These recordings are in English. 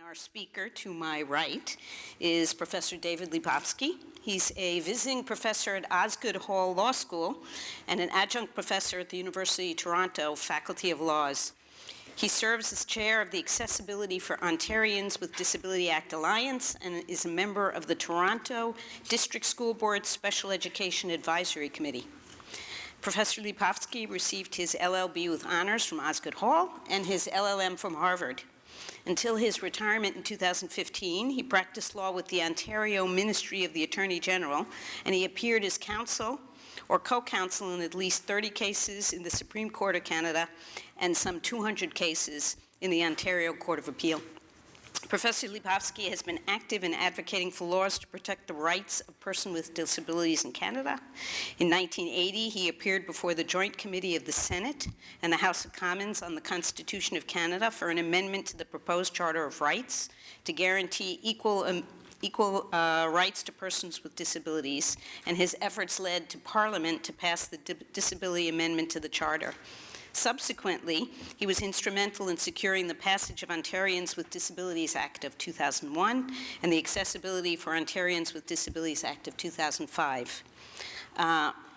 our speaker to my right is Professor David Lepofsky. He's a visiting professor at Osgoode Hall Law School and an adjunct professor at the University of Toronto Faculty of Laws. He serves as chair of the Accessibility for Ontarians with Disability Act Alliance and is a member of the Toronto District School Board Special Education Advisory Committee. Professor Lepofsky received his LLB with honors from Osgoode Hall and his LLM from Harvard. Until his retirement in 2015, he practiced law with the Ontario Ministry of the Attorney General, and he appeared as counsel or co-counsel in at least 30 cases in the Supreme Court of Canada and some 200 cases in the Ontario Court of Appeal. Professor Lepofsky has been active in advocating for laws to protect the rights of persons with disabilities in Canada. In 1980, he appeared before the Joint Committee of the Senate and the House of Commons on the Constitution of Canada for an amendment to the proposed Charter of Rights to guarantee equal rights to persons with disabilities, and his efforts led to Parliament to pass the Disability Amendment to the Charter. Subsequently, he was instrumental in securing the passage of Ontarians with Disabilities Act of 2001 and the Accessibility for Ontarians with Disabilities Act of 2005.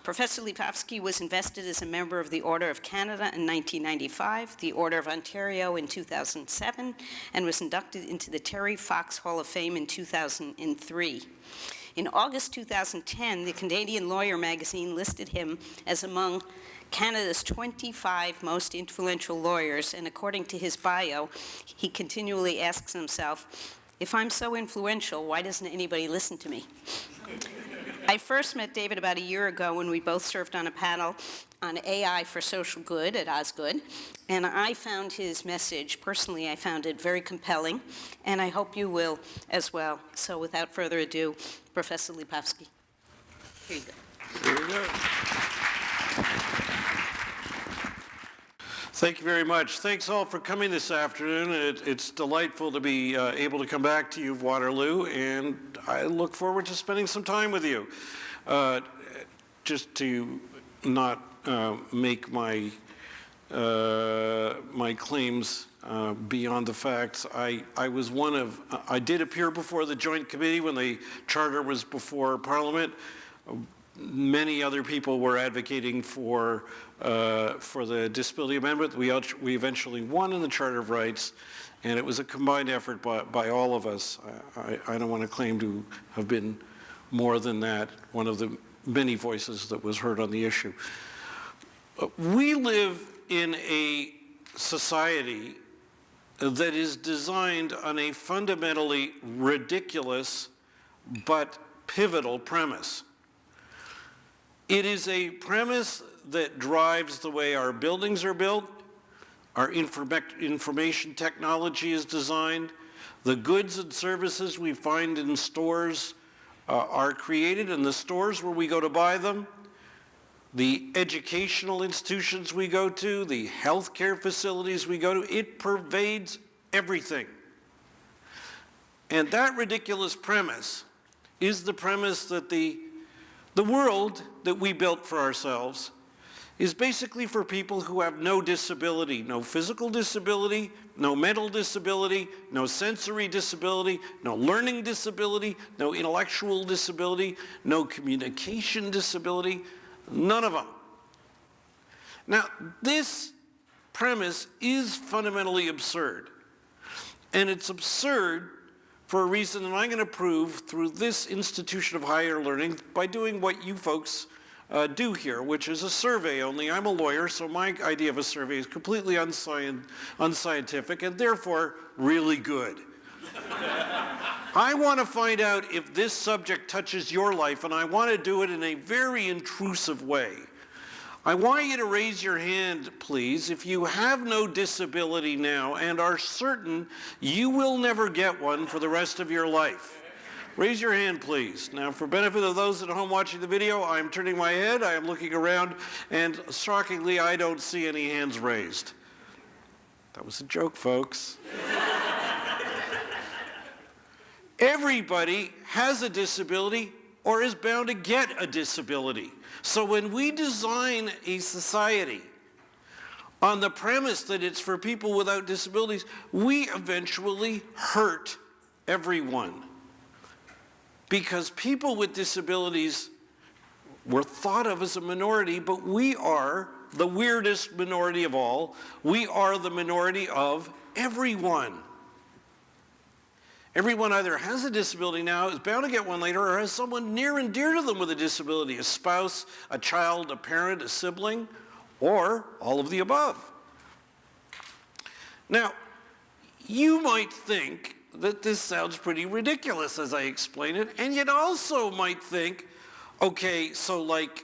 Professor Lepofsky was invested as a member of the Order of Canada in 1995, the Order of Ontario in 2007, and was inducted into the Terry Fox Hall of Fame in 2003. In August 2010, the Canadian Lawyer magazine listed him as among Canada's 25 most influential lawyers, and according to his bio, he continually asks himself, if I'm so influential, why doesn't anybody listen to me? I first met David about a year ago when we both served on a panel on AI for social good at Osgoode, and I found his message, personally, I found it very compelling, and I hope you will as well. So without further ado, Professor Lepofsky. Here you go. Here you go. Thank you very much. Thanks all for coming this afternoon. It's delightful to be able to come back to you, Waterloo, and I look forward to spending some time with you. Just to not make my claims beyond the facts, I did appear before the Joint Committee when the Charter was before Parliament. Many other people were advocating for the Disability Amendment. We eventually won in the Charter of Rights, and it was a combined effort by all of us. I don't want to claim to have been more than that, one of the many voices that was heard on the issue. We live in a society that is designed on a fundamentally ridiculous but pivotal premise. It is a premise that drives the way our buildings are built, our information technology is designed, the goods and services we find in stores are created in the stores where we go to buy them, the educational institutions we go to, the healthcare facilities we go to. It pervades everything. And that ridiculous premise is the premise that the world that we built for ourselves is basically for people who have no disability, no physical disability, no mental disability, no sensory disability, no learning disability, no intellectual disability, no communication disability, none of them. Now, this premise is fundamentally absurd, and it's absurd for a reason that I'm going to prove through this institution of higher learning by doing what you folks do here, which is a survey, only I'm a lawyer, so my idea of a survey is completely unscientific and therefore really good. I want to find out if this subject touches your life, and I want to do it in a very intrusive way. I want you to raise your hand, please, if you have no disability now and are certain you will never get one for the rest of your life. Raise your hand, please. Now, for benefit of those at home watching the video, I am turning my head, I am looking around, and shockingly, I don't see any hands raised. That was a joke, folks. Everybody has a disability or is bound to get a disability. So when we design a society on the premise that it's for people without disabilities, we eventually hurt everyone. Because people with disabilities were thought of as a minority, but we are the weirdest minority of all. We are the minority of everyone. Everyone either has a disability now, is bound to get one later, or has someone near and dear to them with a disability, a spouse, a child, a parent, a sibling, or all of the above. Now, you might think that this sounds pretty ridiculous as I explain it, and yet also might think, okay, so like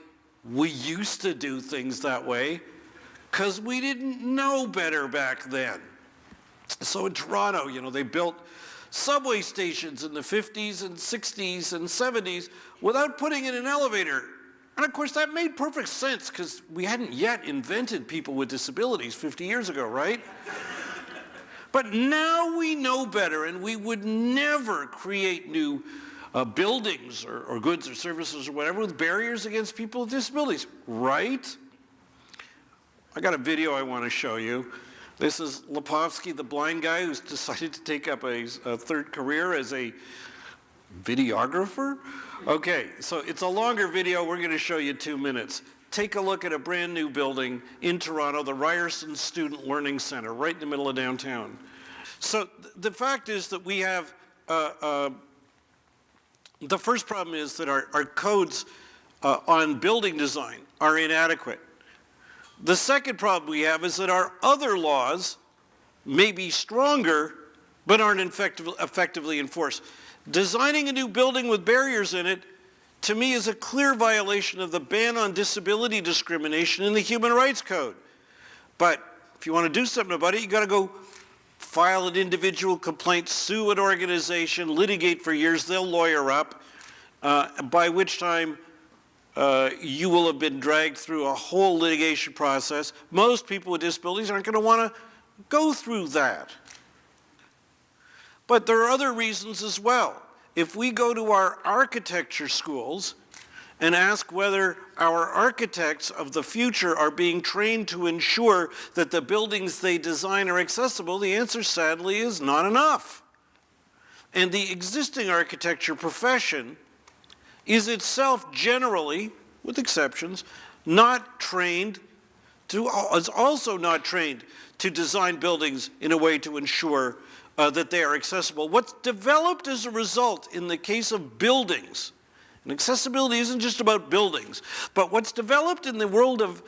we used to do things that way because we didn't know better back then. So in Toronto, you know, they built subway stations in the 50s and 60s and 70s without putting in an elevator. And of course that made perfect sense because we hadn't yet invented people with disabilities 50 years ago, right? But now we know better, and we would never create new buildings or goods or services or whatever with barriers against people with disabilities, right? I got a video I want to show you. This is Lepofsky, the blind guy who's decided to take up a third career as a videographer. Okay, so it's a longer video. We're going to show you 2 minutes. Take a look at a brand new building in Toronto, the Ryerson Student Learning Center, right in the middle of downtown. So the fact is that we have, the first problem is that our codes on building design are inadequate. The second problem we have is that our other laws may be stronger, but aren't effectively enforced. Designing a new building with barriers in it, to me, is a clear violation of the ban on disability discrimination in the Human Rights Code. But if you want to do something about it, you got to go file an individual complaint, sue an organization, litigate for years, they'll lawyer up, by which time you will have been dragged through a whole litigation process. Most people with disabilities aren't going to want to go through that. But there are other reasons as well. If we go to our architecture schools and ask whether our architects of the future are being trained to ensure that the buildings they design are accessible, the answer sadly is not enough. And the existing architecture profession is itself generally, with exceptions, is also not trained to design buildings in a way to ensure that they are accessible. What's developed as a result in the case of buildings, and accessibility isn't just about buildings, but what's developed in the world of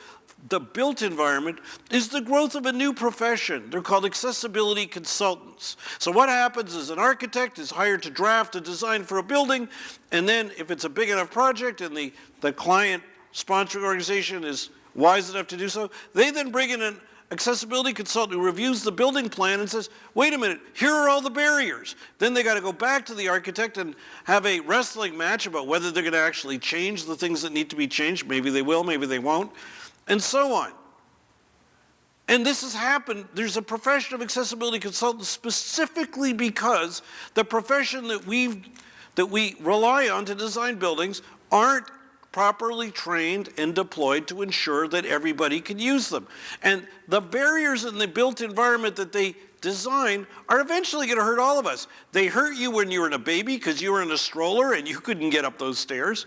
the built environment is the growth of a new profession. They're called accessibility consultants. So what happens is an architect is hired to draft a design for a building, and then if it's a big enough project and the client sponsoring organization is wise enough to do so, they then bring in an accessibility consultant who reviews the building plan and says, wait a minute, here are all the barriers. Then they got to go back to the architect and have a wrestling match about whether they're going to actually change the things that need to be changed. Maybe they will, maybe they won't, and so on. And this has happened. There's a profession of accessibility consultants specifically because the profession that we rely on to design buildings aren't properly trained and deployed to ensure that everybody can use them. And the barriers in the built environment that they design are eventually going to hurt all of us. They hurt you when you were a baby because you were in a stroller and you couldn't get up those stairs.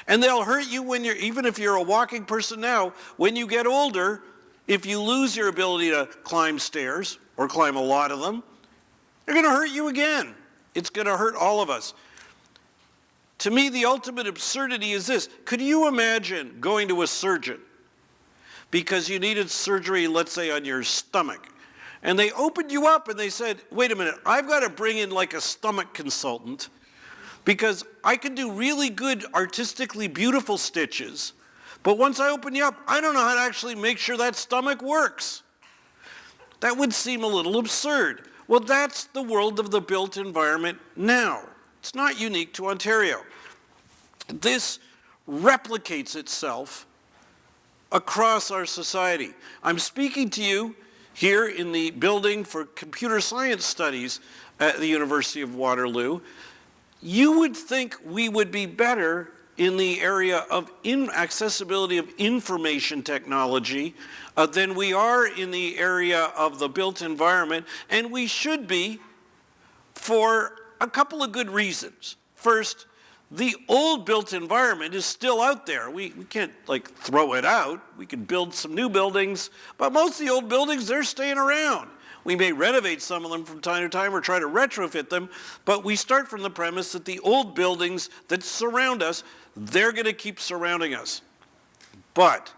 And they'll hurt you when even if you're a walking person now, when you get older, if you lose your ability to climb stairs or climb a lot of them, they're going to hurt you again. It's going to hurt all of us. To me, the ultimate absurdity is this. Could you imagine going to a surgeon because you needed surgery, let's say, on your stomach, and they opened you up and they said, wait a minute, I've got to bring in like a stomach consultant because I can do really good, artistically beautiful stitches, but once I open you up, I don't know how to actually make sure that stomach works. That would seem a little absurd. Well, that's the world of the built environment now. It's not unique to Ontario. This replicates itself across our society. I'm speaking to you here in the building for computer science studies at the University of Waterloo. You would think we would be better in the area of accessibility of information technology than we are in the area of the built environment, and we should be for a couple of good reasons. First, the old built environment is still out there. We can't like throw it out. We can build some new buildings, but most of the old buildings, they're staying around. We may renovate some of them from time to time or try to retrofit them, but we start from the premise that the old buildings that surround us, they're going to keep surrounding us. But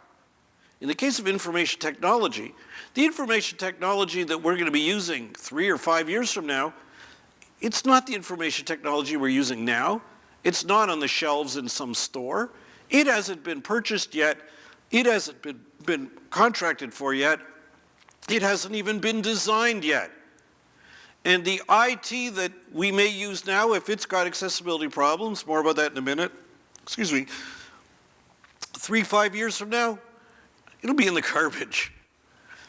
in the case of information technology, the information technology that we're going to be using 3 or 5 years from now, it's not the information technology we're using now. It's not on the shelves in some store. It hasn't been purchased yet. It hasn't been contracted for yet. It hasn't even been designed yet. And the IT that we may use now, if it's got accessibility problems, more about that in a minute, 3, 5 years from now, it'll be in the garbage.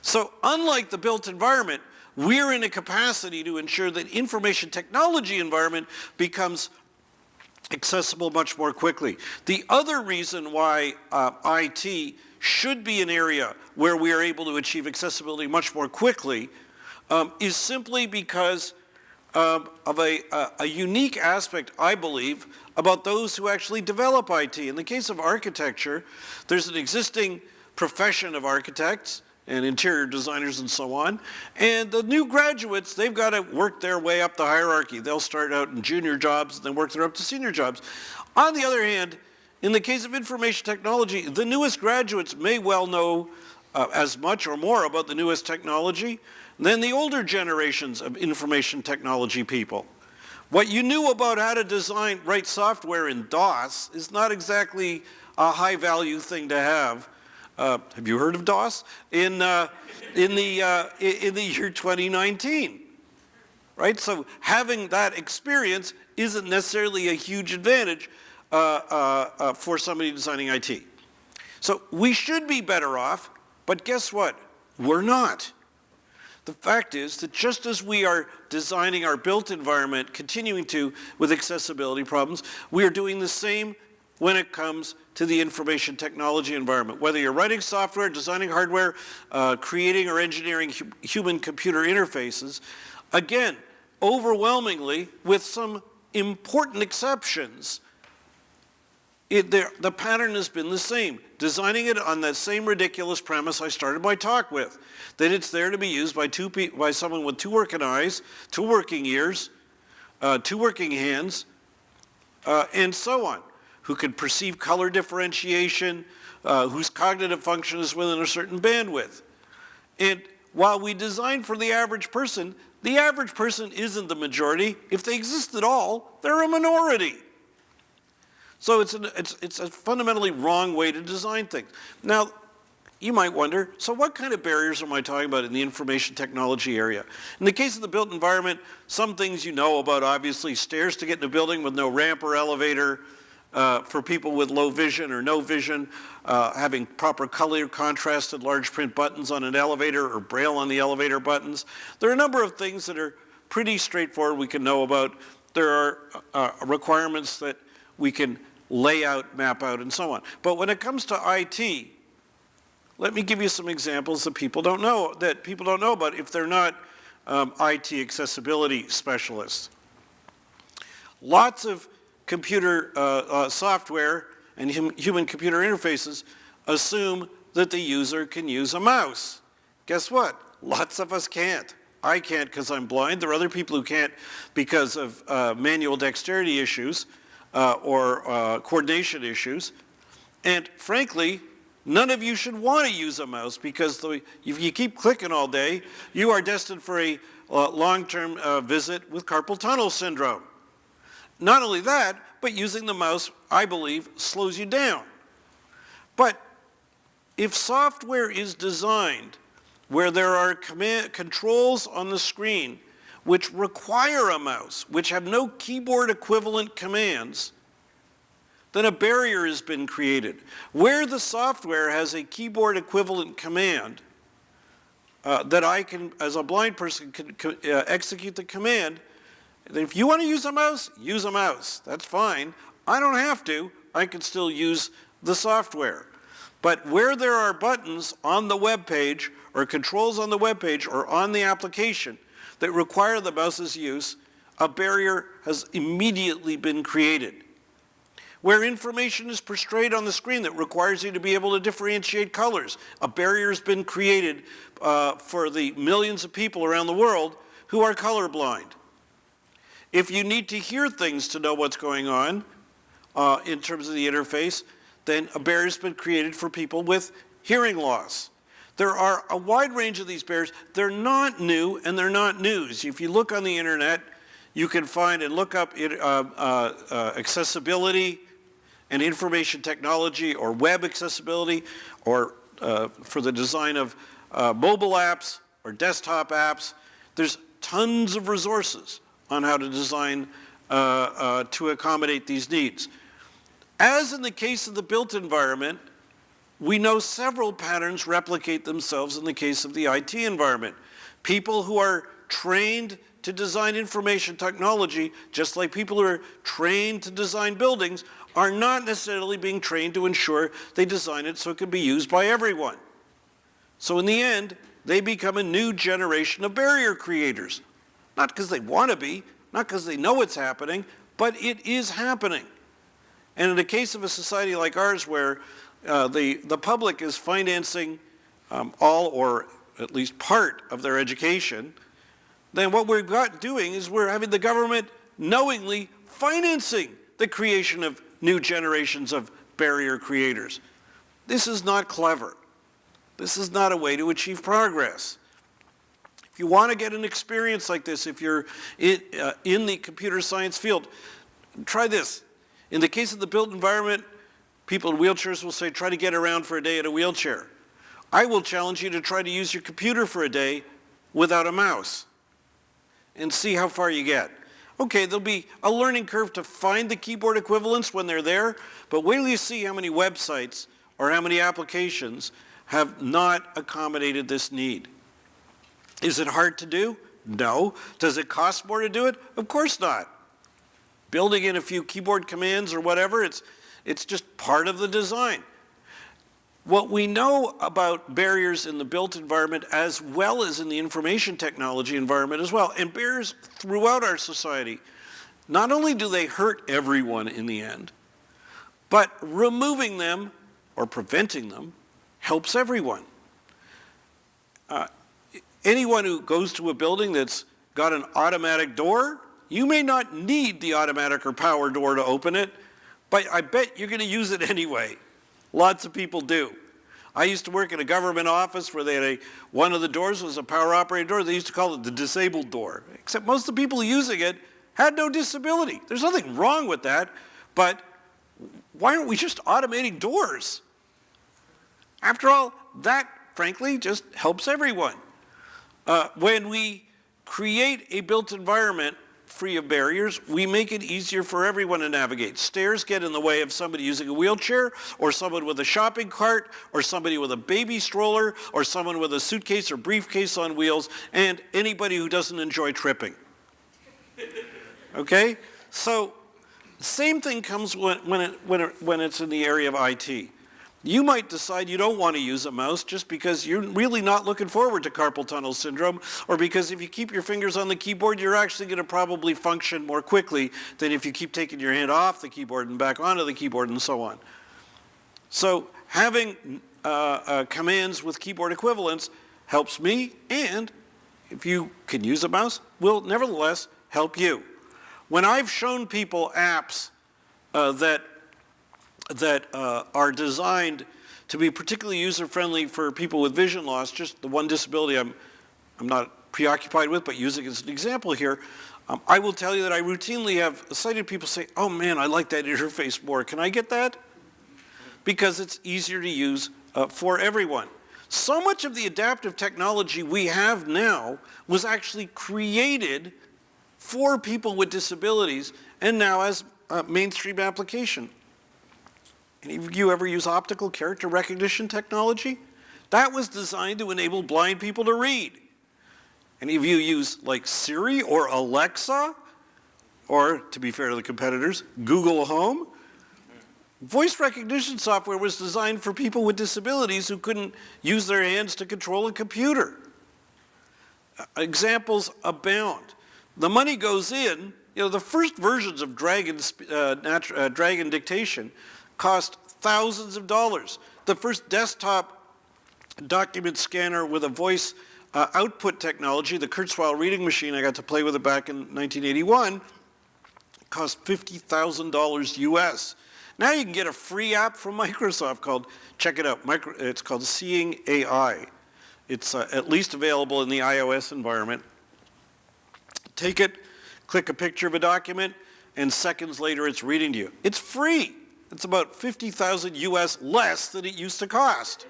So unlike the built environment, we're in a capacity to ensure that information technology environment becomes accessible much more quickly. The other reason why IT should be an area where we are able to achieve accessibility much more quickly is simply because of a unique aspect, I believe, about those who actually develop IT. In the case of architecture, there's an existing profession of architects and interior designers and so on. And the new graduates, they've got to work their way up the hierarchy. They'll start out in junior jobs and then work their way up to senior jobs. On the other hand, in the case of information technology, the newest graduates may well know as much or more about the newest technology than the older generations of information technology people. What you knew about how to write software in DOS is not exactly a high-value thing to have. Have you heard of DOS? In the year 2019, right? So having that experience isn't necessarily a huge advantage for somebody designing IT. So we should be better off, but guess what? We're not. The fact is that just as we are designing our built environment, continuing to with accessibility problems, we are doing the same when it comes to the information technology environment. Whether you're writing software, designing hardware, creating or engineering human-computer interfaces, again, overwhelmingly, with some important exceptions, the pattern has been the same. Designing it on that same ridiculous premise I started my talk with, that it's there to be used by someone with 2 working eyes, 2 working ears, 2 working hands, and so on, who can perceive color differentiation, whose cognitive function is within a certain bandwidth. And while we design for the average person isn't the majority. If they exist at all, they're a minority. So it's a fundamentally wrong way to design things. Now, you might wonder, so what kind of barriers am I talking about in the information technology area? In the case of the built environment, some things you know about, obviously, stairs to get in a building with no ramp or elevator, for people with low vision or no vision, having proper color contrasted large print buttons on an elevator or braille on the elevator buttons. There are a number of things that are pretty straightforward we can know about. There are requirements that we can lay out, map out, and so on. But when it comes to IT, let me give you some examples that people don't know about if they're not IT accessibility specialists. Lots of computer software and human-computer interfaces assume that the user can use a mouse. Guess what? Lots of us can't. I can't because I'm blind. There are other people who can't because of manual dexterity issues or coordination issues. And frankly, none of you should want to use a mouse because if you keep clicking all day, you are destined for a long-term visit with carpal tunnel syndrome. Not only that, but using the mouse, I believe, slows you down. But if software is designed where there are controls on the screen which require a mouse, which have no keyboard equivalent commands, then a barrier has been created. Where the software has a keyboard equivalent command that I can, as a blind person, can execute the command. If you want to use a mouse, use a mouse. That's fine. I don't have to, I can still use the software. But where there are buttons on the web page or controls on the web page or on the application that require the mouse's use, a barrier has immediately been created. Where information is portrayed on the screen that requires you to be able to differentiate colors, a barrier has been created for the millions of people around the world who are colorblind. If you need to hear things to know what's going on in terms of the interface, then a barrier has been created for people with hearing loss. There are a wide range of these barriers. They're not new and they're not news. If you look on the internet, you can find and look up accessibility and information technology or web accessibility or for the design of mobile apps or desktop apps. There's tons of resources on how to design to accommodate these needs. As in the case of the built environment, we know several patterns replicate themselves in the case of the IT environment. People who are trained to design information technology, just like people who are trained to design buildings, are not necessarily being trained to ensure they design it so it can be used by everyone. So in the end, they become a new generation of barrier creators. Not because they want to be, not because they know it's happening, but it is happening. And in the case of a society like ours where the public is financing all or at least part of their education, then what we're doing is we're having the government knowingly financing the creation of new generations of barrier creators. This is not clever. This is not a way to achieve progress. If you want to get an experience like this, if you're in the computer science field, try this. In the case of the built environment, people in wheelchairs will say, try to get around for a day in a wheelchair. I will challenge you to try to use your computer for a day without a mouse and see how far you get. Okay, there'll be a learning curve to find the keyboard equivalents when they're there, but wait till you see how many websites or how many applications have not accommodated this need. Is it hard to do? No. Does it cost more to do it? Of course not. Building in a few keyboard commands or whatever, it's just part of the design. What we know about barriers in the built environment as well as in the information technology environment as well, and barriers throughout our society, not only do they hurt everyone in the end, but removing them or preventing them helps everyone. Anyone who goes to a building that's got an automatic door, you may not need the automatic or power door to open it, but I bet you're going to use it anyway. Lots of people do. I used to work in a government office where they had one of the doors was a power operated door. They used to call it the disabled door, except most of the people using it had no disability. There's nothing wrong with that, but why aren't we just automating doors? After all, that, frankly, just helps everyone. When we create a built environment free of barriers, we make it easier for everyone to navigate. Stairs get in the way of somebody using a wheelchair, or someone with a shopping cart, or somebody with a baby stroller, or someone with a suitcase or briefcase on wheels, and anybody who doesn't enjoy tripping. Okay? So, same thing comes when it's in the area of IT. You might decide you don't want to use a mouse just because you're really not looking forward to carpal tunnel syndrome, or because if you keep your fingers on the keyboard, you're actually going to probably function more quickly than if you keep taking your hand off the keyboard and back onto the keyboard and so on. So having commands with keyboard equivalents helps me, and if you can use a mouse, will nevertheless help you. When I've shown people apps that are designed to be particularly user-friendly for people with vision loss, just the one disability I'm not preoccupied with, but using as an example here, I will tell you that I routinely have sighted people say, oh man, I like that interface more. Can I get that? Because it's easier to use for everyone. So much of the adaptive technology we have now was actually created for people with disabilities and now as a mainstream application. Any of you ever use optical character recognition technology? That was designed to enable blind people to read. Any of you use like Siri or Alexa? Or, to be fair to the competitors, Google Home? Voice recognition software was designed for people with disabilities who couldn't use their hands to control a computer. Examples abound. The money goes in. The first versions of Dragon dictation cost thousands of dollars. The first desktop document scanner with a voice output technology, the Kurzweil reading machine, I got to play with it back in 1981, cost $50,000 US. Now you can get a free app from Microsoft called, check it out, it's called Seeing AI. It's at least available in the iOS environment. Take it, click a picture of a document, and seconds later it's reading to you. It's free. It's about 50,000 US less than it used to cost.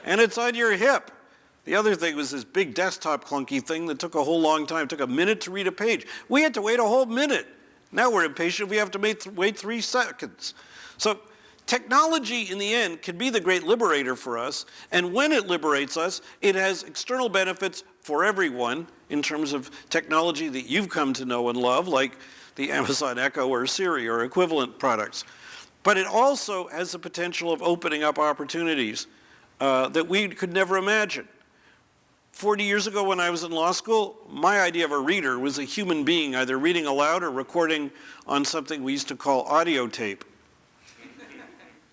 And it's on your hip. The other thing was this big desktop clunky thing that took a whole long time. It took a minute to read a page. We had to wait a whole minute. Now we're impatient. We have to wait 3 seconds. So technology, in the end, can be the great liberator for us. And when it liberates us, it has external benefits for everyone in terms of technology that you've come to know and love, like the Amazon Echo or Siri or equivalent products. But it also has the potential of opening up opportunities that we could never imagine. 40 years ago when I was in law school, my idea of a reader was a human being either reading aloud or recording on something we used to call audio tape.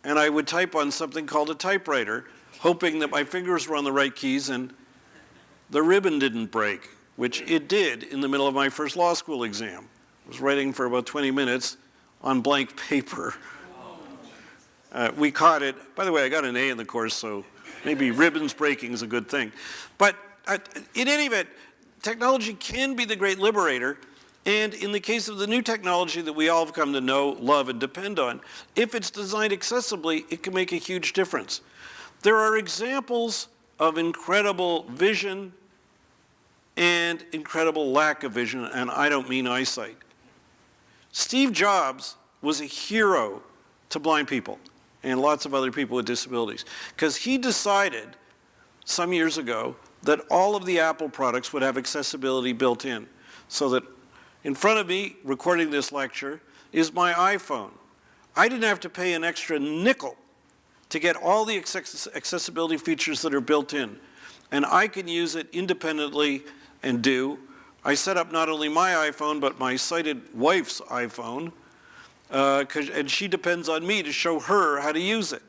And I would type on something called a typewriter, hoping that my fingers were on the right keys and the ribbon didn't break, which it did in the middle of my first law school exam. I was writing for about 20 minutes on blank paper. We caught it. By the way, I got an A in the course, so maybe ribbons breaking is a good thing. But in any event, technology can be the great liberator. And in the case of the new technology that we all have come to know, love, and depend on, if it's designed accessibly, it can make a huge difference. There are examples of incredible vision and incredible lack of vision, and I don't mean eyesight. Steve Jobs was a hero to blind people and lots of other people with disabilities, because he decided some years ago that all of the Apple products would have accessibility built in, so that in front of me, recording this lecture, is my iPhone. I didn't have to pay an extra nickel to get all the accessibility features that are built in, and I can use it independently and do. I set up not only my iPhone, but my sighted wife's iPhone, and she depends on me to show her how to use it.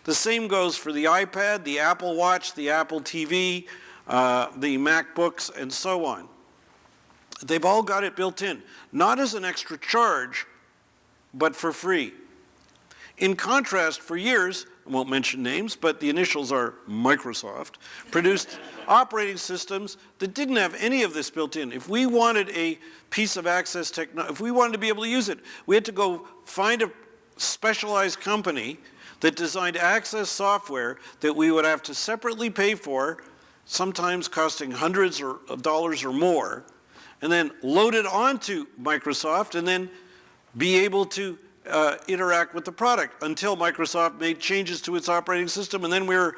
The same goes for the iPad, the Apple Watch, the Apple TV, the MacBooks, and so on. They've all got it built in, not as an extra charge, but for free. In contrast, for years, I won't mention names, but the initials are Microsoft, produced operating systems that didn't have any of this built in. If we wanted a piece of access technology, if we wanted to be able to use it, we had to go find a specialized company that designed access software that we would have to separately pay for, sometimes costing hundreds of dollars or more, and then load it onto Microsoft and then be able to interact with the product until Microsoft made changes to its operating system, and then we were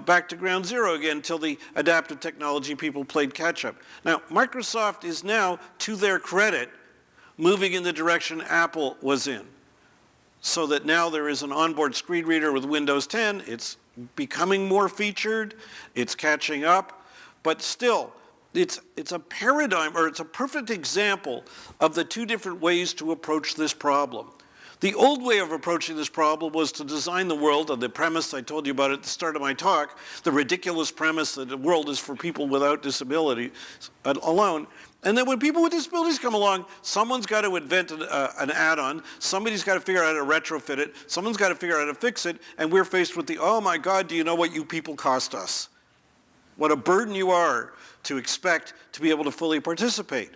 back to ground zero again until the adaptive technology people played catch up. Now, Microsoft is now, to their credit, moving in the direction Apple was in, so that now there is an onboard screen reader with Windows 10. It's becoming more featured, it's catching up, but still, it's a paradigm, or it's a perfect example of the two different ways to approach this problem. The old way of approaching this problem was to design the world on the premise I told you about at the start of my talk, the ridiculous premise that the world is for people without disability alone. And then when people with disabilities come along, someone's got to invent an add-on, somebody's got to figure out how to retrofit it, someone's got to figure out how to fix it, and we're faced with the, oh my God, do you know what you people cost us? What a burden you are to expect to be able to fully participate.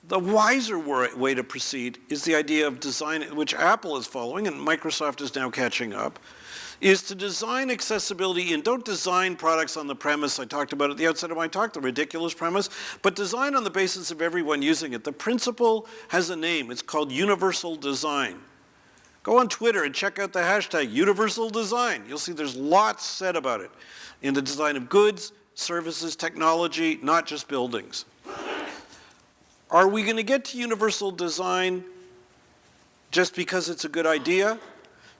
The wiser way to proceed is the idea of design, which Apple is following and Microsoft is now catching up, is to design accessibility, and don't design products on the premise I talked about at the outset of my talk, the ridiculous premise, but design on the basis of everyone using it. The principle has a name. It's called universal design. Go on Twitter and check out the hashtag universal design. You'll see there's lots said about it in the design of goods, services, technology, not just buildings. Are we going to get to universal design just because it's a good idea?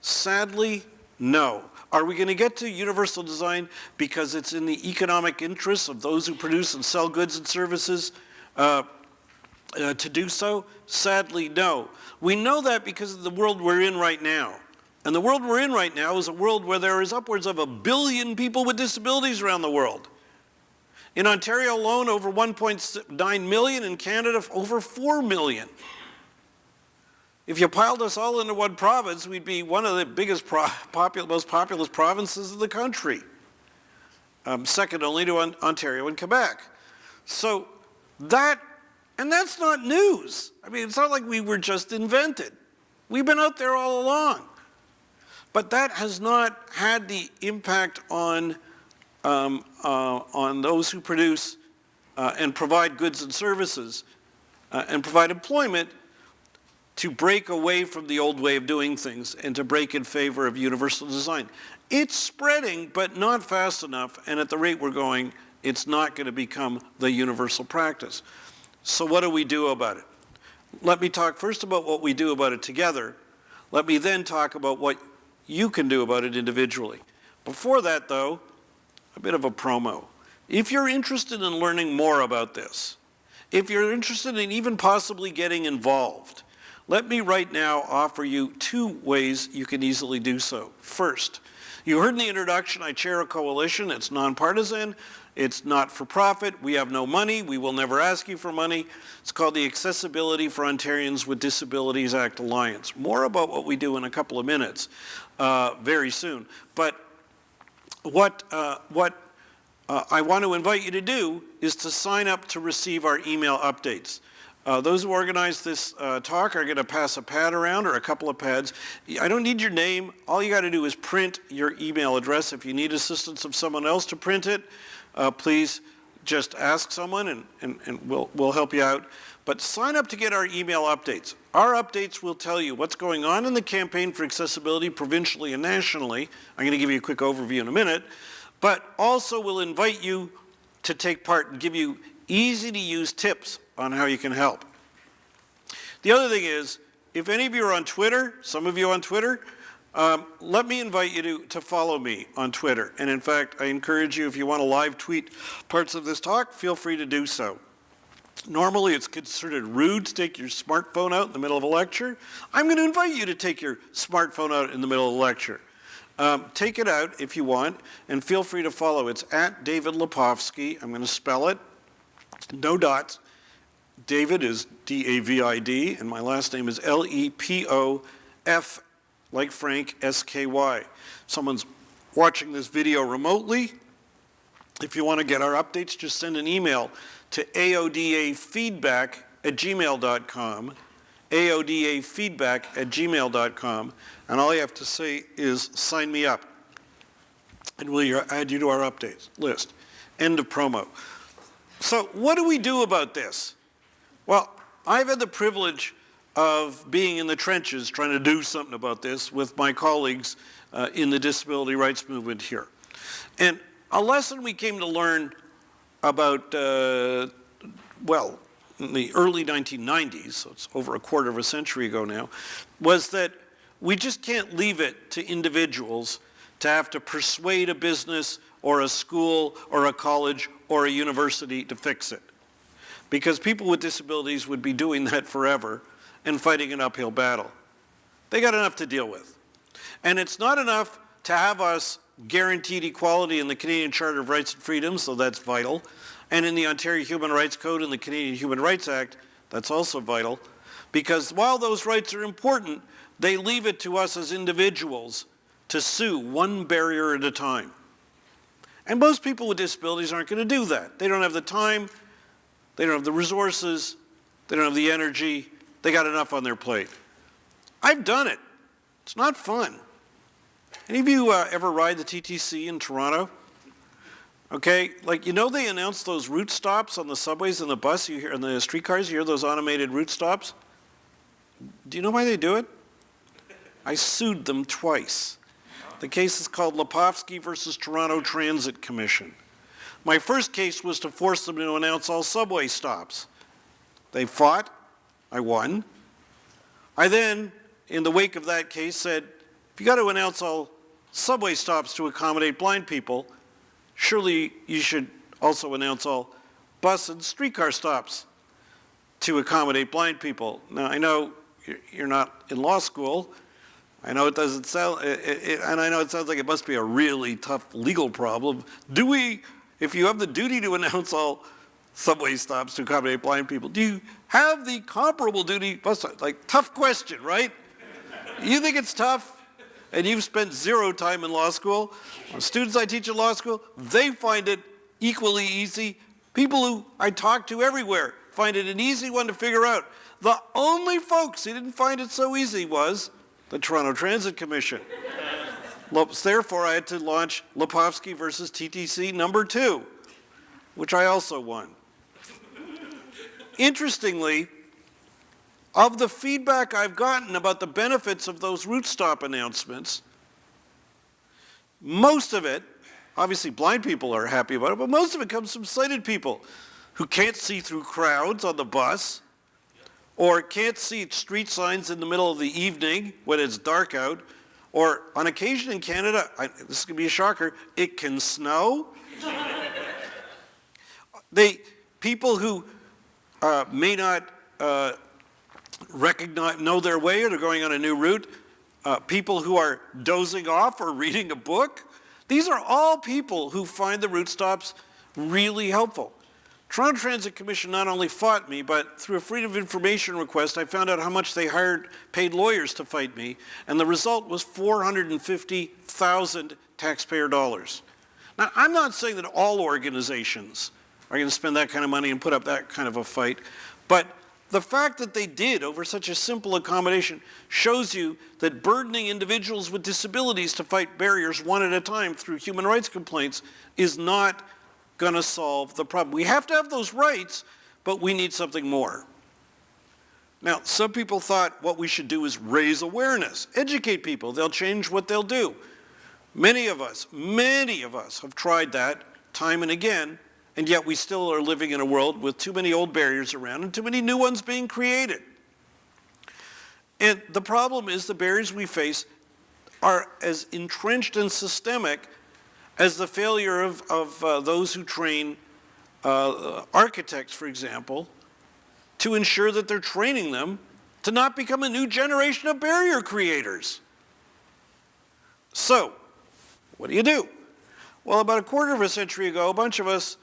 Sadly, no. Are we going to get to universal design because it's in the economic interests of those who produce and sell goods and services to do so? Sadly, no. We know that because of the world we're in right now. And the world we're in right now is a world where there is upwards of 1 billion people with disabilities around the world. In Ontario alone, over 1.9 million. In Canada, over 4 million. If you piled us all into one province, we'd be one of the biggest, most populous provinces of the country, second only to Ontario and Quebec. So that, and that's not news. I mean, it's not like we were just invented. We've been out there all along. But that has not had the impact on those who produce and provide goods and services and provide employment to break away from the old way of doing things and to break in favor of universal design. It's spreading, but not fast enough, and at the rate we're going, it's not going to become the universal practice. So what do we do about it? Let me talk first about what we do about it together. Let me then talk about what you can do about it individually. Before that, though, a bit of a promo. If you're interested in learning more about this, if you're interested in even possibly getting involved, let me right now offer you 2 ways you can easily do so. First, you heard in the introduction, I chair a coalition. It's nonpartisan. It's not for profit. We have no money. We will never ask you for money. It's called the Accessibility for Ontarians with Disabilities Act Alliance. More about what we do in a couple of minutes, very soon. But what I want to invite you to do is to sign up to receive our email updates. Those who organize this talk are going to pass a pad around or a couple of pads. I don't need your name. All you got to do is print your email address. If you need assistance of someone else to print it, please just ask someone and we'll help you out. But sign up to get our email updates. Our updates will tell you what's going on in the campaign for accessibility provincially and nationally. I'm going to give you a quick overview in a minute. But also will invite you to take part and give you easy-to-use tips on how you can help. The other thing is, if any of you are on Twitter, some of you on Twitter, let me invite you to follow me on Twitter. And in fact, I encourage you, if you want to live tweet parts of this talk, feel free to do so. Normally, it's considered rude to take your smartphone out in the middle of a lecture. I'm going to invite you to take your smartphone out in the middle of the lecture. Take it out if you want, and feel free to follow. It's at David Lepofsky. I'm going to spell it. No dots. David is D-A-V-I-D, and my last name is L-E-P-O-F, like Frank, S-K-Y. Someone's watching this video remotely. If you want to get our updates, just send an email to aodafeedback@gmail.com, aodafeedback@gmail.com, and all you have to say is sign me up, and we'll add you to our updates list. End of promo. So what do we do about this? Well, I've had the privilege of being in the trenches trying to do something about this with my colleagues in the disability rights movement here. And a lesson we came to learn about, well, in the early 1990s, so it's over a quarter of a century ago now, was that we just can't leave it to individuals to have to persuade a business or a school or a college or a university to fix it. Because people with disabilities would be doing that forever and fighting an uphill battle. They got enough to deal with. And it's not enough to have us guaranteed equality in the Canadian Charter of Rights and Freedoms, so that's vital. And in the Ontario Human Rights Code and the Canadian Human Rights Act, that's also vital. Because while those rights are important, they leave it to us as individuals to sue one barrier at a time. And most people with disabilities aren't going to do that. They don't have the time, they don't have the resources, they don't have the energy, they got enough on their plate. I've done it. It's not fun. Any of you ever ride the TTC in Toronto? Okay, like, you know, they announced those route stops on the subways and the bus, you hear, and the streetcars, you hear those automated route stops? Do you know why they do it? I sued them twice. The case is called Lepofsky versus Toronto Transit Commission. My first case was to force them to announce all subway stops. They fought, I won. I then, in the wake of that case, said, if you got to announce all subway stops to accommodate blind people, surely you should also announce all bus and streetcar stops to accommodate blind people. Now, I know you're not in law school. I know it doesn't sound, and I know it sounds like it must be a really tough legal problem. Do we, if you have the duty to announce all subway stops to accommodate blind people, do you have the comparable duty, like, tough question, right? You think it's tough? And you've spent 0 time in law school. Students I teach in law school, they find it equally easy. People who I talk to everywhere find it an easy one to figure out. The only folks who didn't find it so easy was the Toronto Transit Commission. Therefore, I had to launch Lepofsky versus TTC #2, which I also won. Interestingly, of the feedback I've gotten about the benefits of those route stop announcements, most of it, obviously blind people are happy about it, but most of it comes from sighted people who can't see through crowds on the bus, or can't see street signs in the middle of the evening when it's dark out, or on occasion in Canada, this is going to be a shocker, it can snow. People who may not know their way or they're going on a new route, people who are dozing off or reading a book, these are all people who find the route stops really helpful. Toronto Transit Commission not only fought me, but through a Freedom of Information request, I found out how much they paid lawyers to fight me, and the result was $450,000 taxpayer dollars. Now, I'm not saying that all organizations are going to spend that kind of money and put up that kind of a fight, but the fact that they did over such a simple accommodation shows you that burdening individuals with disabilities to fight barriers one at a time through human rights complaints is not going to solve the problem. We have to have those rights, but we need something more. Now, some people thought what we should do is raise awareness, educate people. They'll change what they'll do. Many of us have tried that time and again, and yet we still are living in a world with too many old barriers around and too many new ones being created. And the problem is the barriers we face are as entrenched and systemic as the failure of those who train architects, for example, to ensure that they're training them to not become a new generation of barrier creators. So, what do you do? Well, about a quarter of a century ago, a bunch of us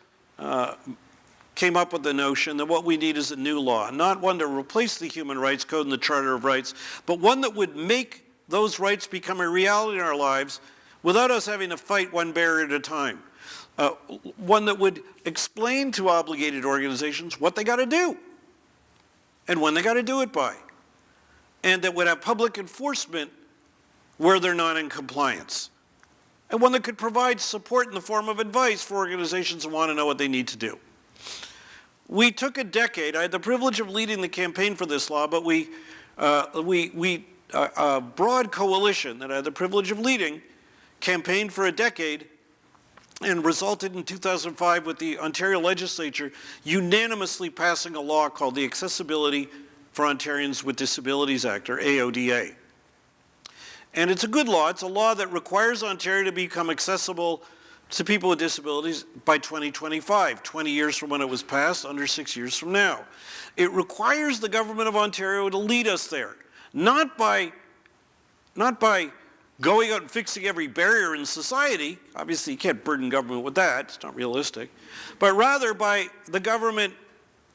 came up with the notion that what we need is a new law, not one to replace the Human Rights Code and the Charter of Rights, but one that would make those rights become a reality in our lives without us having to fight one barrier at a time. One that would explain to obligated organizations what they got to do and when they got to do it by, and that would have public enforcement where they're not in compliance, and one that could provide support in the form of advice for organizations that want to know what they need to do. We took a decade. I had the privilege of leading the campaign for this law, but a broad coalition that I had the privilege of leading campaigned for a decade and resulted in 2005 with the Ontario legislature unanimously passing a law called the Accessibility for Ontarians with Disabilities Act, or AODA. And it's a good law. It's a law that requires Ontario to become accessible to people with disabilities by 2025, 20 years from when it was passed, under 6 years from now. It requires the government of Ontario to lead us there, not by going out and fixing every barrier in society. Obviously, you can't burden government with that. It's not realistic. But rather by the government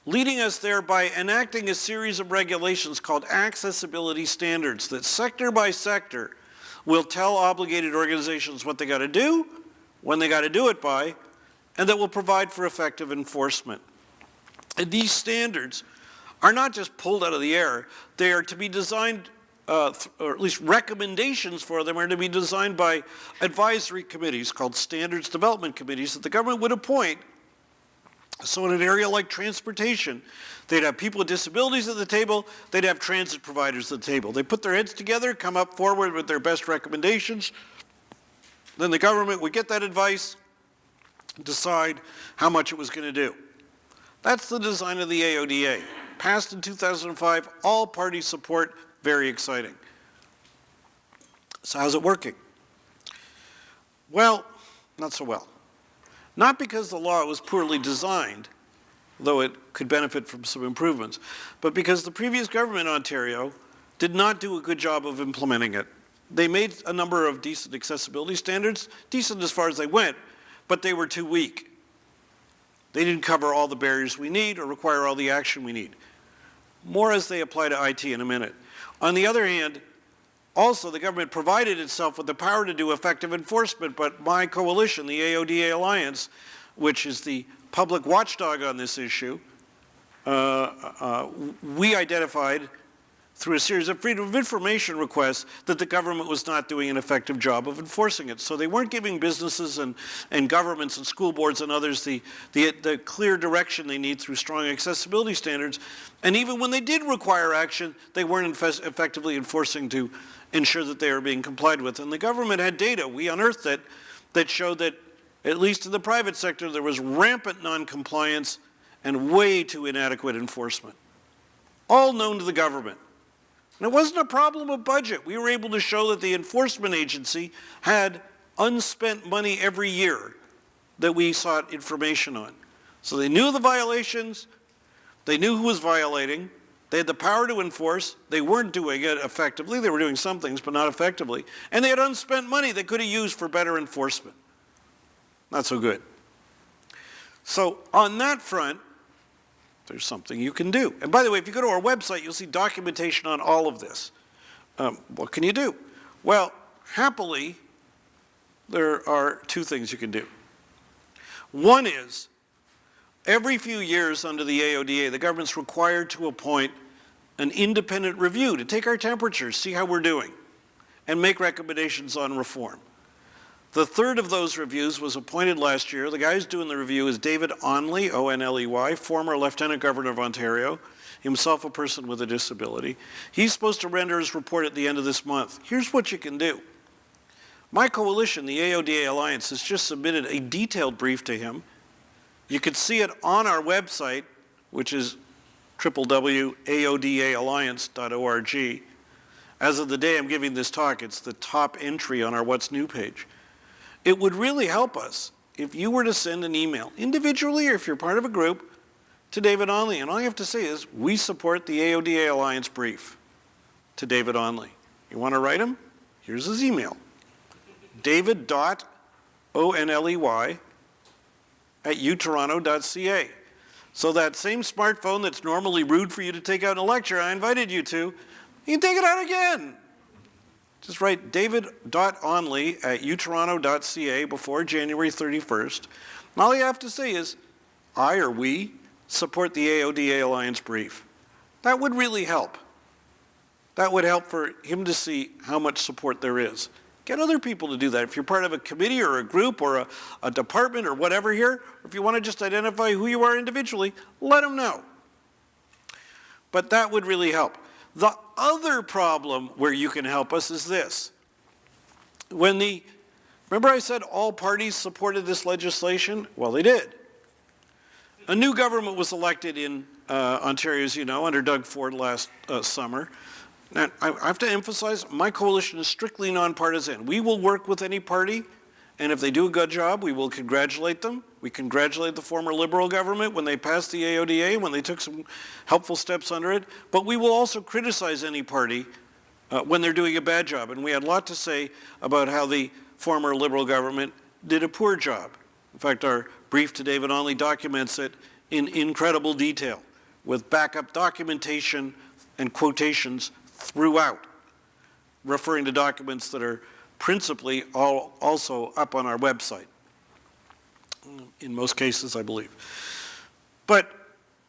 leading us there by enacting a series of regulations called accessibility standards that sector by sector will tell obligated organizations what they got to do, when they got to do it by, and that will provide for effective enforcement. And these standards are not just pulled out of the air. They are to be designed, or at least recommendations for them are to be designed by advisory committees called standards development committees that the government would appoint. So in an area like transportation, they'd have people with disabilities at the table, they'd have transit providers at the table. They put their heads together, come up forward with their best recommendations. Then the government would get that advice, decide how much it was going to do. That's the design of the AODA. Passed in 2005, all party support, very exciting. So how's it working? Well, not so well. Not because the law was poorly designed, though it could benefit from some improvements, but because the previous government in Ontario did not do a good job of implementing it. They made a number of decent accessibility standards, decent as far as they went, but they were too weak. They didn't cover all the barriers we need or require all the action we need. More as they apply to IT in a minute. On the other hand, also the government provided itself with the power to do effective enforcement, but my coalition, the AODA Alliance, which is the public watchdog on this issue, we identified through a series of Freedom of Information requests that the government was not doing an effective job of enforcing it. So they weren't giving businesses and governments and school boards and others the clear direction they need through strong accessibility standards. And even when they did require action, they weren't effectively enforcing to ensure that they were being complied with. And the government had data, we unearthed it, that showed that, at least in the private sector, there was rampant noncompliance and way too inadequate enforcement. All known to the government. And it wasn't a problem of budget. We were able to show that the enforcement agency had unspent money every year that we sought information on. So they knew the violations, they knew who was violating, they had the power to enforce, they weren't doing it effectively, they were doing some things but not effectively, and they had unspent money they could have used for better enforcement. Not so good. So on that front, there's something you can do. And by the way, if you go to our website, you'll see documentation on all of this. What can you do? Well, happily, there are two things you can do. One is, every few years under the AODA, the government's required to appoint an independent review to take our temperatures, see how we're doing, and make recommendations on reform. The third of those reviews was appointed last year. The guy who's doing the review is David Onley, O-N-L-E-Y, former Lieutenant Governor of Ontario, himself a person with a disability. He's supposed to render his report at the end of this month. Here's what you can do. My coalition, the AODA Alliance, has just submitted a detailed brief to him. You can see it on our website, which is www.aodaalliance.org. As of the day I'm giving this talk, it's the top entry on our What's New page. It would really help us if you were to send an email, individually or if you're part of a group, to David Onley. And all you have to say is, we support the AODA Alliance brief to David Onley. You want to write him? Here's his email. david.onley@utoronto.ca. So that same smartphone that's normally rude for you to take out in a lecture I invited you to, you can take it out again. Just write david.onley@utoronto.ca before January 31st. And all you have to say is, I or we support the AODA Alliance brief. That would really help. That would help for him to see how much support there is. Get other people to do that. If you're part of a committee or a group or a department or whatever here, or if you want to just identify who you are individually, let them know. But that would really help. The other problem where you can help us is this. Remember I said all parties supported this legislation? Well, they did. A new government was elected in Ontario, as you know, under Doug Ford last summer. And I have to emphasize, my coalition is strictly nonpartisan. We will work with any party, and if they do a good job, we will congratulate them. We congratulate the former Liberal government when they passed the AODA, when they took some helpful steps under it. But we will also criticize any party when they're doing a bad job. And we had a lot to say about how the former Liberal government did a poor job. In fact, our brief to David Onley documents it in incredible detail, with backup documentation and quotations throughout, referring to documents that are principally also up on our website, in most cases, I believe. But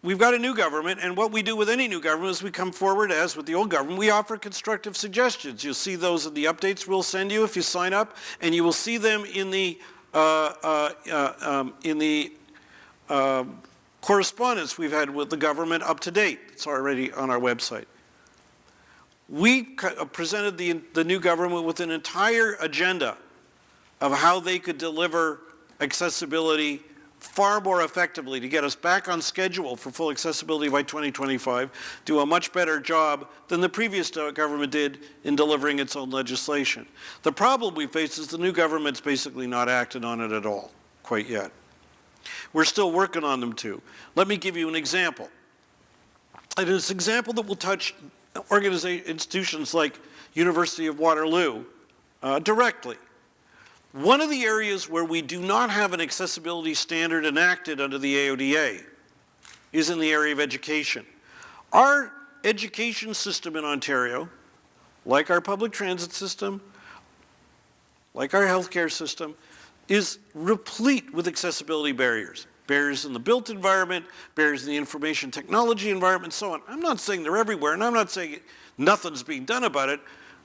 we've got a new government, and what we do with any new government is we come forward, as with the old government, we offer constructive suggestions. You'll see those in the updates we'll send you if you sign up, and you will see them in the correspondence we've had with the government up to date. It's already on our website. We presented the new government with an entire agenda of how they could deliver accessibility far more effectively to get us back on schedule for full accessibility by 2025, do a much better job than the previous government did in delivering its own legislation. The problem we face is the new government's basically not acted on it at all, quite yet. We're still working on them too. Let me give you an example. And it's an example that will touch institutions like University of Waterloo directly. One of the areas where we do not have an accessibility standard enacted under the AODA is in the area of education. Our education system in Ontario, like our public transit system, like our healthcare system, is replete with accessibility barriers. Barriers in the built environment, barriers in the information technology environment, and so on. I'm not saying they're everywhere, and I'm not saying nothing's being done about it,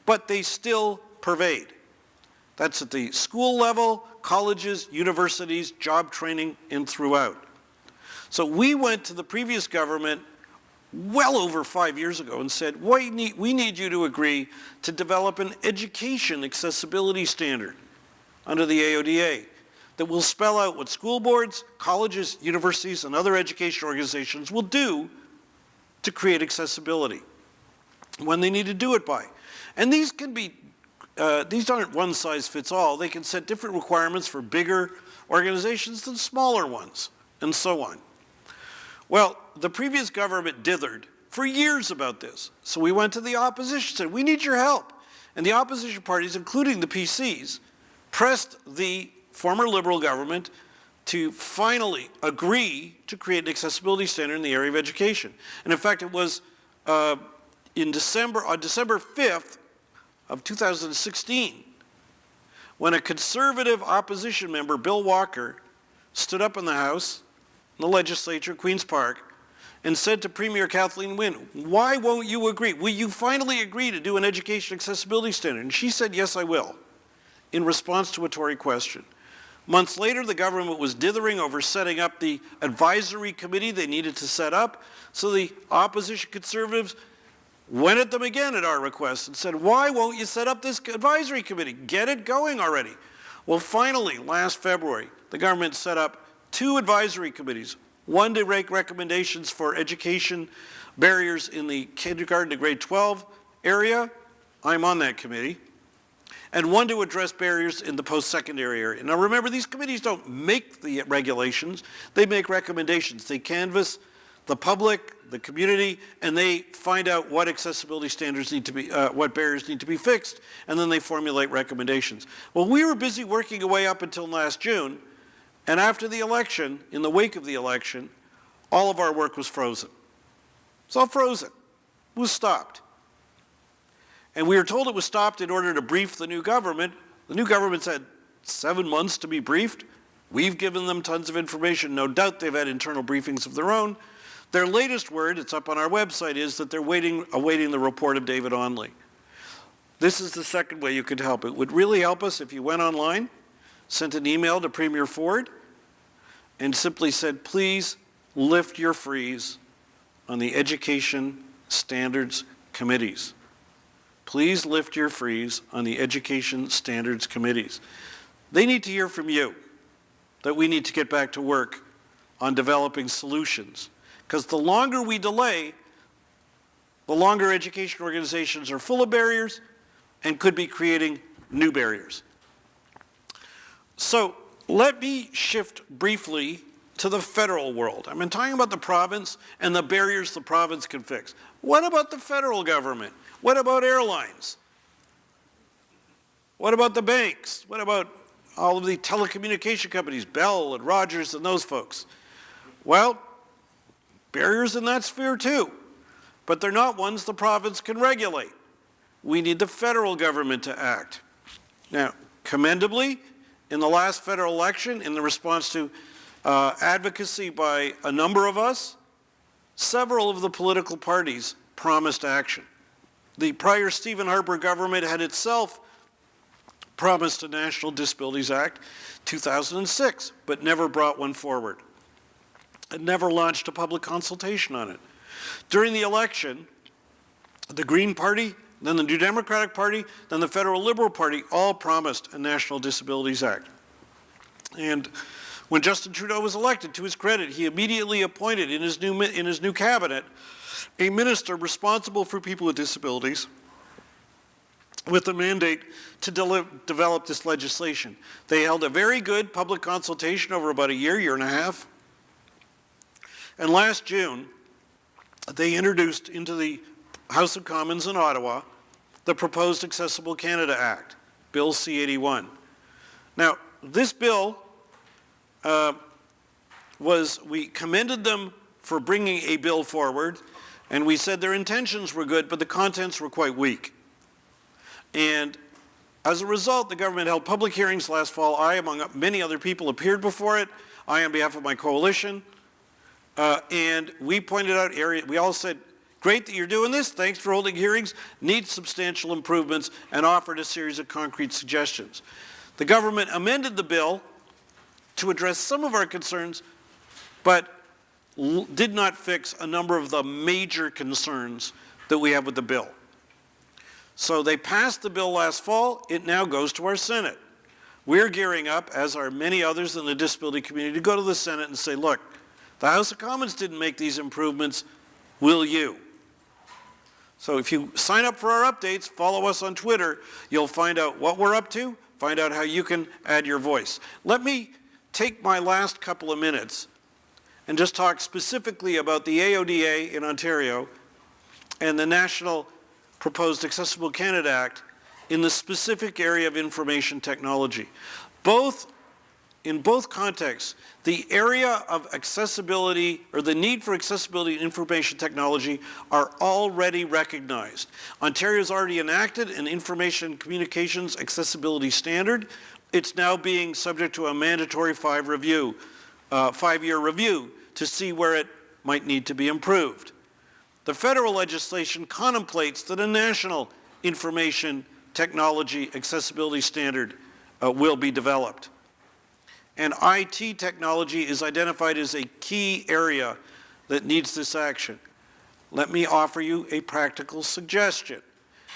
but they still pervade. That's at the school level, colleges, universities, job training, and throughout. So we went to the previous government well over 5 years ago and said, we need you to agree to develop an education accessibility standard under the AODA that will spell out what school boards, colleges, universities, and other education organizations will do to create accessibility, when they need to do it by. And these can be these aren't one size fits all. They can set different requirements for bigger organizations than smaller ones, and so on. Well, the previous government dithered for years about this. So we went to the opposition, said, we need your help. And the opposition parties, including the PCs, pressed the former Liberal government to finally agree to create an accessibility standard in the area of education. And in fact, it was on December 5th, of 2016, when a conservative opposition member, Bill Walker, stood up in the House, in the legislature, Queen's Park, and said to Premier Kathleen Wynne, why won't you agree? Will you finally agree to do an education accessibility standard? And she said, yes, I will, in response to a Tory question. Months later, the government was dithering over setting up the advisory committee they needed to set up, so the opposition Conservatives went at them again at our request and said, why won't you set up this advisory committee? Get it going already. Well, finally, last February, the government set up 2 advisory committees, one to make recommendations for education barriers in the kindergarten to grade 12 area. I'm on that committee. And one to address barriers in the post-secondary area. Now remember, these committees don't make the regulations, they make recommendations. They canvass the public, the community, and they find out what accessibility standards need to be, what barriers need to be fixed, and then they formulate recommendations. Well, we were busy working away up until last June, and after the election, in the wake of the election, all of our work was frozen. It's all frozen. It was stopped. And we were told it was stopped in order to brief the new government. The new government's had 7 months to be briefed. We've given them tons of information. No doubt they've had internal briefings of their own. Their latest word, it's up on our website, is that they're awaiting the report of David Onley. This is the second way you could help. It would really help us if you went online, sent an email to Premier Ford, and simply said, please lift your freeze on the education standards committees. Please lift your freeze on the education standards committees. They need to hear from you that we need to get back to work on developing solutions. Because the longer we delay, the longer education organizations are full of barriers and could be creating new barriers. So let me shift briefly to the federal world. I've been talking about the province and the barriers the province can fix. What about the federal government? What about airlines? What about the banks? What about all of the telecommunication companies, Bell and Rogers and those folks? Well, barriers in that sphere too, but they're not ones the province can regulate. We need the federal government to act. Now, commendably, in the last federal election, in the response to advocacy by a number of us, several of the political parties promised action. The prior Stephen Harper government had itself promised a National Disabilities Act, 2006, but never brought one forward. It never launched a public consultation on it. During the election, the Green Party, then the New Democratic Party, then the Federal Liberal Party all promised a National Disabilities Act. And When Justin Trudeau was elected, to his credit, he immediately appointed in his new cabinet a minister responsible for people with disabilities with the mandate to develop this legislation. They held a very good public consultation over about a year and a half. And last June, they introduced into the House of Commons in Ottawa the proposed Accessible Canada Act, Bill C-81. Now, this bill we commended them for bringing a bill forward, and we said their intentions were good, but the contents were quite weak. And as a result, the government held public hearings last fall. I, among many other people, appeared before it. I, on behalf of my coalition, and we pointed out areas, we all said, great that you're doing this, thanks for holding hearings, needs substantial improvements, and offered a series of concrete suggestions. The government amended the bill to address some of our concerns, but did not fix a number of the major concerns that we have with the bill. So they passed the bill last fall. It now goes to our Senate. We're gearing up, as are many others in the disability community, to go to the Senate and say, look, the House of Commons didn't make these improvements, will you? So if you sign up for our updates, follow us on Twitter, you'll find out what we're up to, find out how you can add your voice. Let me take my last couple of minutes and just talk specifically about the AODA in Ontario and the National Proposed Accessible Canada Act in the specific area of information technology. In both contexts, the area of accessibility or the need for accessibility in information technology are already recognized. Ontario's already enacted an information communications accessibility standard. It's now being subject to a mandatory 5-year review to see where it might need to be improved. The federal legislation contemplates that a national information technology accessibility standard will be developed. And IT technology is identified as a key area that needs this action. Let me offer you a practical suggestion.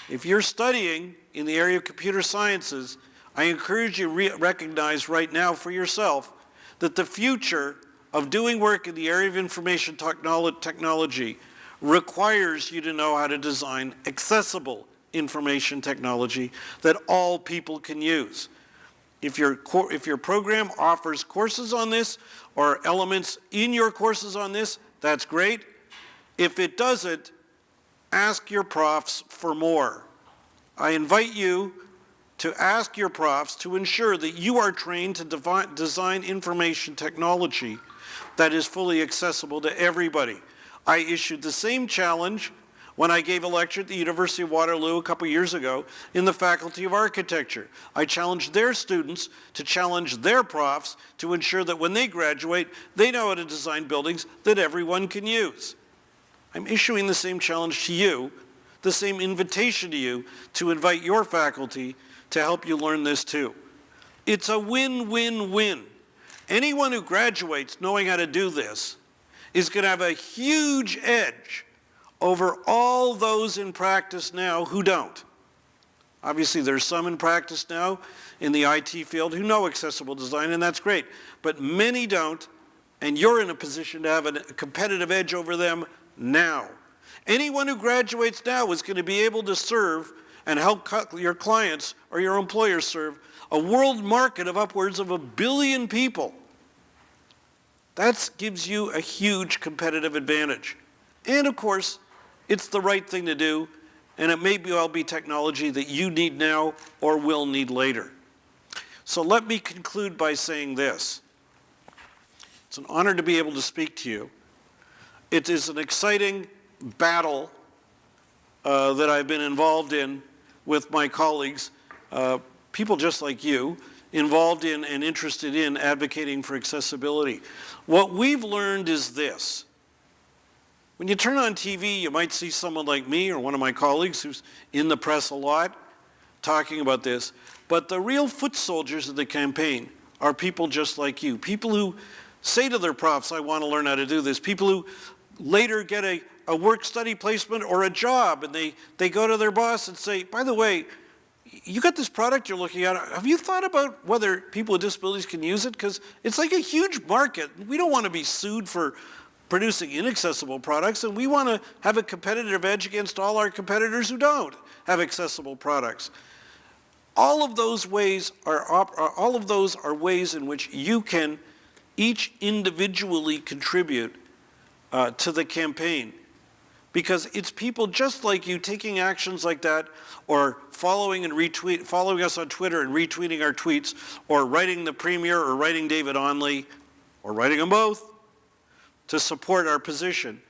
If you're studying in the area of computer sciences, I encourage you to recognize right now for yourself that the future of doing work in the area of information technology requires you to know how to design accessible information technology that all people can use. If your program offers courses on this or elements in your courses on this, that's great. If it doesn't, ask your profs for more. I invite you to ask your profs to ensure that you are trained to design information technology that is fully accessible to everybody. I issued the same challenge when I gave a lecture at the University of Waterloo a couple years ago in the Faculty of Architecture. I challenged their students to challenge their profs to ensure that when they graduate, they know how to design buildings that everyone can use. I'm issuing the same challenge to you, the same invitation to you to invite your faculty to help you learn this too. It's a win-win-win. Anyone who graduates knowing how to do this is going to have a huge edge over all those in practice now who don't. Obviously, there's some in practice now in the IT field who know accessible design, and that's great. But many don't, and you're in a position to have a competitive edge over them now. Anyone who graduates now is going to be able to serve and help your clients or your employers serve a world market of upwards of 1 billion people. That gives you a huge competitive advantage. And of course, it's the right thing to do, and it may well be technology that you need now or will need later. So let me conclude by saying this. It's an honor to be able to speak to you. It is an exciting battle that I've been involved in with my colleagues, people just like you, involved in and interested in advocating for accessibility. What we've learned is this. When you turn on TV, you might see someone like me or one of my colleagues who's in the press a lot talking about this, but the real foot soldiers of the campaign are people just like you, people who say to their profs, I want to learn how to do this, people who later get a work-study placement or a job, and they go to their boss and say, by the way, you got this product you're looking at. Have you thought about whether people with disabilities can use it? Because it's like a huge market. We don't want to be sued for producing inaccessible products, and we want to have a competitive edge against all our competitors who don't have accessible products. All of those ways are ways in which you can each individually contribute to the campaign. Because it's people just like you taking actions like that, or following us on Twitter and retweeting our tweets, or writing the Premier or writing David Onley, or writing them both to support our position.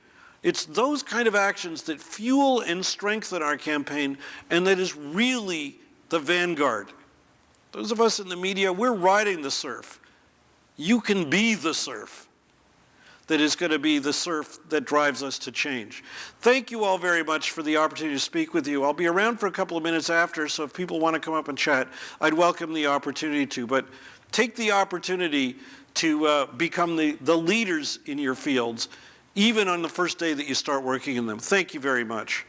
It's those kind of actions that fuel and strengthen our campaign, and that is really the vanguard. Those of us in the media, we're riding the surf. You can be the surf that is going to be the surf that drives us to change. Thank you all very much for the opportunity to speak with you. I'll be around for a couple of minutes after, so if people want to come up and chat, I'd welcome the opportunity to. But take the opportunity to become the leaders in your fields, even on the first day that you start working in them. Thank you very much.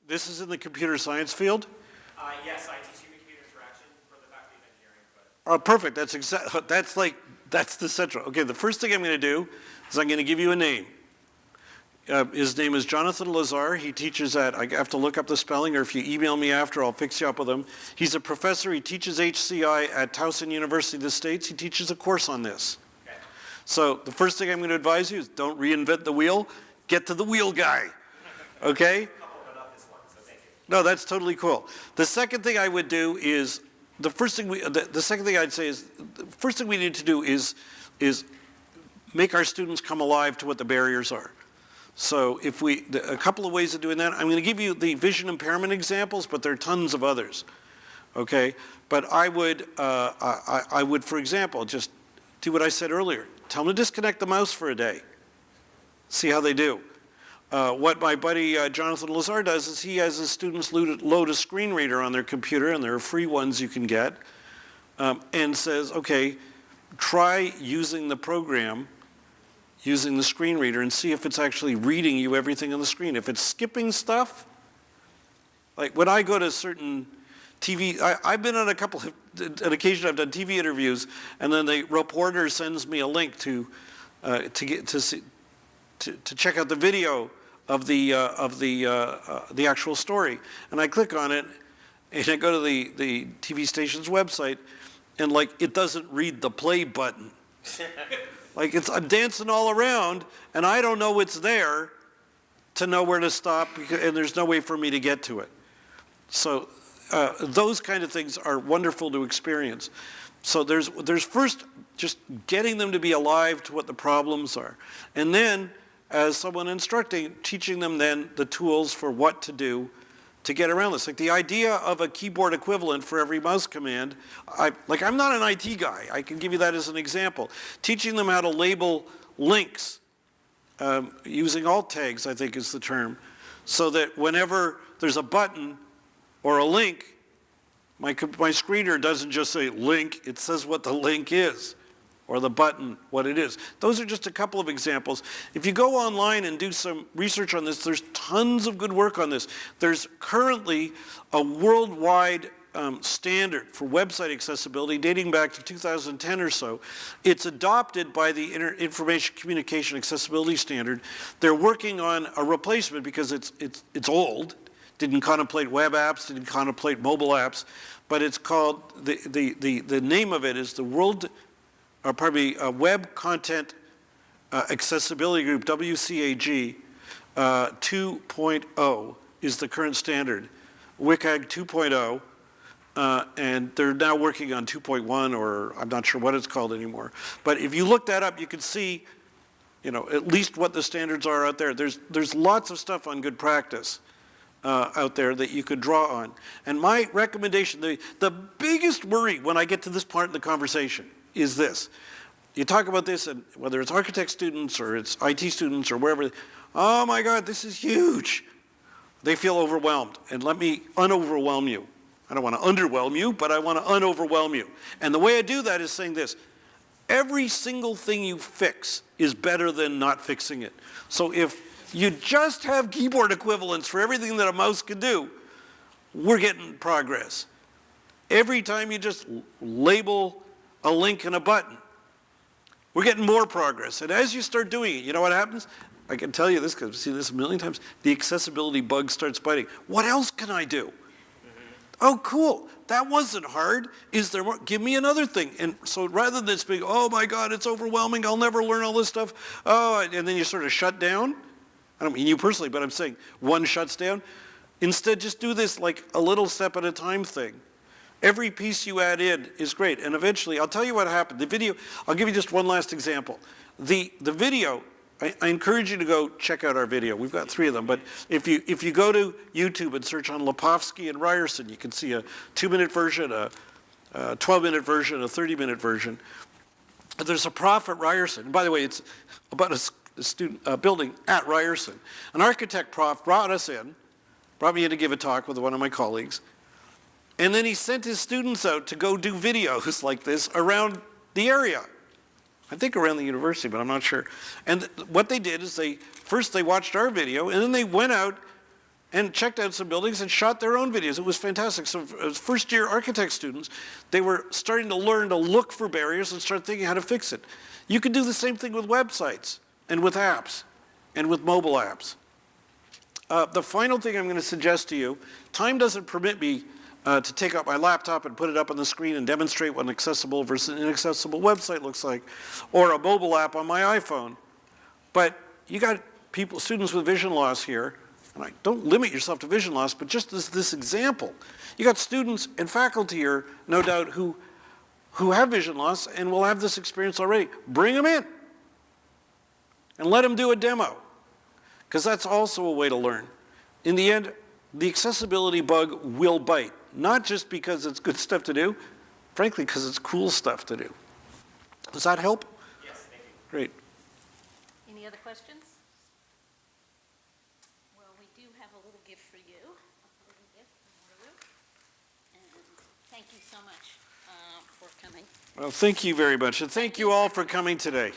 This is in the computer science field? Yes, I teach human computer interaction for the Faculty of Engineering. But Oh, perfect. That's the central. Okay, the first thing I'm going to do is I'm going to give you a name. His name is Jonathan Lazar. He teaches I have to look up the spelling, or if you email me after, I'll fix you up with him. He's a professor. He teaches HCI at Towson University of the States. He teaches a course on this. okay. So the first thing I'm going to advise you is don't reinvent the wheel. Get to the wheel guy. Okay? No, that's totally cool. The second thing I would do is, the first thing I'd say is, the first thing we need to do is make our students come alive to what the barriers are. So a couple of ways of doing that, I'm going to give you the vision impairment examples, but there are tons of others. Okay? But I would, for example, just do what I said earlier. Tell them to disconnect the mouse for a day. See how they do. What my buddy Jonathan Lazar does is he has his students load a screen reader on their computer, and there are free ones you can get, and says, okay, try using the program, using the screen reader, and see if it's actually reading you everything on the screen. If it's skipping stuff, like when I go to certain TV, I've been on an occasion I've done TV interviews, and then the reporter sends me a link to check out the video of the actual story, and I click on it, and I go to the TV station's website, and like it doesn't read the play button. Like I'm dancing all around, and I don't know it's there to know where to stop, and there's no way for me to get to it. So those kind of things are wonderful to experience. So there's first just getting them to be alive to what the problems are, and then as someone instructing, teaching them then the tools for what to do to get around this. Like the idea of a keyboard equivalent for every mouse command, I'm not an IT guy. I can give you that as an example. Teaching them how to label links, using alt tags, I think is the term, so that whenever there's a button or a link, my screener doesn't just say link, it says what the link is, or the button, what it is. Those are just a couple of examples. If you go online and do some research on this, there's tons of good work on this. There's currently a worldwide standard for website accessibility dating back to 2010 or so. It's adopted by the Information Communication Accessibility Standard. They're working on a replacement because it's old, didn't contemplate web apps, didn't contemplate mobile apps, but it's called, the name of it is the Web Content Accessibility Group, WCAG 2.0 is the current standard. WCAG 2.0, and they're now working on 2.1, or I'm not sure what it's called anymore. But if you look that up, you can see, at least what the standards are out there. There's lots of stuff on good practice out there that you could draw on. And my recommendation, the biggest worry when I get to this part in the conversation is this. You talk about this, and whether it's architect students or it's IT students or wherever, oh my God, this is huge. They feel overwhelmed. And let me unoverwhelm you. I don't want to underwhelm you, but I want to unoverwhelm you. And the way I do that is saying this. Every single thing you fix is better than not fixing it. So if you just have keyboard equivalents for everything that a mouse can do, we're getting progress. Every time you just label a link and a button, we're getting more progress. And as you start doing it, you know what happens? I can tell you this because I've seen this a million times. The accessibility bug starts biting. What else can I do? Oh, cool. That wasn't hard. Is there more? Give me another thing. And so rather than being, oh my God, it's overwhelming, I'll never learn all this stuff. Oh, and then you sort of shut down. I don't mean you personally, but I'm saying one shuts down. Instead, just do this like a little step at a time thing. Every piece you add in is great. And eventually, I'll tell you what happened. The video, I'll give you just one last example. The video, I encourage you to go check out our video. We've got 3 of them. But if you go to YouTube and search on Lepofsky and Ryerson, you can see a 2-minute version, a 12-minute version, a 30-minute version. There's a prof at Ryerson. And by the way, it's about a student building at Ryerson. An architect prof brought me in to give a talk with one of my colleagues. And then he sent his students out to go do videos like this around the area. I think around the university, but I'm not sure. And what they did is they watched our video, and then they went out and checked out some buildings and shot their own videos. It was fantastic. So as first-year architect students, they were starting to learn to look for barriers and start thinking how to fix it. You could do the same thing with websites and with apps and with mobile apps. The final thing I'm going to suggest to you, time doesn't permit me to take out my laptop and put it up on the screen and demonstrate what an accessible versus inaccessible website looks like, or a mobile app on my iPhone. But you got students with vision loss here, and don't limit yourself to vision loss, but just as this example, you got students and faculty here, no doubt, who have vision loss and will have this experience already. Bring them in and let them do a demo, because that's also a way to learn. In the end, the accessibility bug will bite. Not just because it's good stuff to do, frankly, because it's cool stuff to do. Does that help? Yes, thank you. Great. Any other questions? Well, we do have a little gift for you. A little gift from Waterloo. And thank you so much for coming. Well, thank you very much, and thank you all for coming today.